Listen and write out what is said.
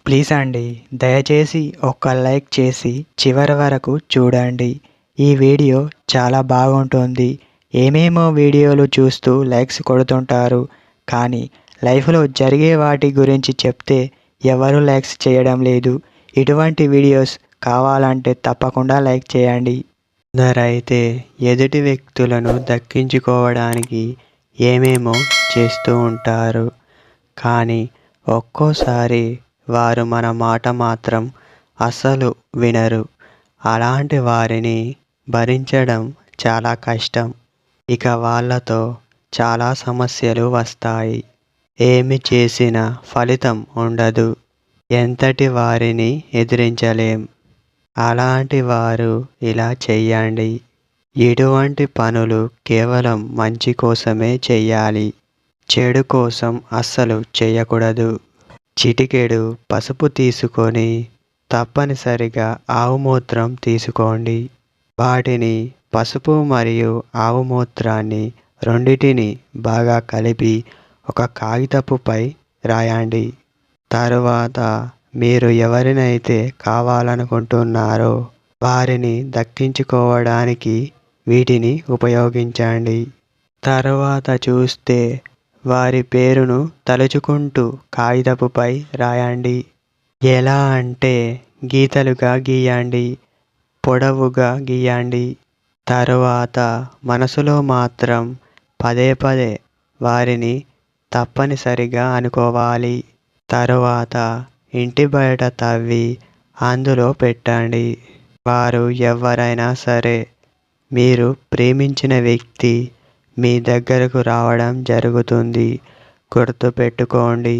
Please అండి, దయచేసి ఒక్క లైక్ చేసి చివరి వరకు చూడండి. ఈ వీడియో చాలా బాగుంటుంది. ఏమేమో వీడియోలు చూస్తూ లైక్స్ కొడుతుంటారు, కానీ లైఫ్లో జరిగే వాటి గురించి చెప్తే ఎవరు లైక్స్ చేయడం లేదు. ఇటువంటి వీడియోస్ కావాలంటే తప్పకుండా లైక్ చేయండి. కొందరైతే ఎదుటి వ్యక్తులను దక్కించుకోవడానికి ఏమేమో చేస్తూ ఉంటారు, కానీ ఒక్కోసారి వారు మన మాట మాత్రం అస్సలు వినరు. అలాంటి వారిని భరించడం చాలా కష్టం. ఇక వాళ్ళతో చాలా సమస్యలు వస్తాయి. ఏమి చేసినా ఫలితం ఉండదు. ఎంతటి వారిని ఎదిరించలేం. అలాంటి వారు ఇలా చెయ్యండి. ఎటువంటి పనులు కేవలం మంచి కోసమే చెయ్యాలి. చెడు కోసం అస్సలు చేయకూడదు. చిటికెడు పసుపు తీసుకొని తప్పనిసరిగా ఆవు మూత్రం తీసుకోండి. వాటిని పసుపు మరియు ఆవు మూత్రాన్ని రెండిటిని బాగా కలిపి ఒక కాగితపుపై రాయండి. తరువాత మీరు ఎవరినైతే కావాలనుకుంటున్నారో వారిని దక్కించుకోవడానికి వీటిని ఉపయోగించండి. తరువాత చూస్తే వారి పేరును తలుచుకుంటూ కాగితపుపై రాయండి. ఎలా అంటే గీతలుగా గీయండి, పొడవుగా గీయండి. తరువాత మనసులో మాత్రం పదే పదే వారిని తప్పనిసరిగా అనుకోవాలి. తరువాత ఇంటి బయట తవ్వి అందులో పెట్టండి. వారు ఎవరైనా సరే, మీరు ప్రేమించిన వ్యక్తి మీ దగ్గరకు రావడం జరుగుతుంది. గుర్తుపెట్టుకోండి.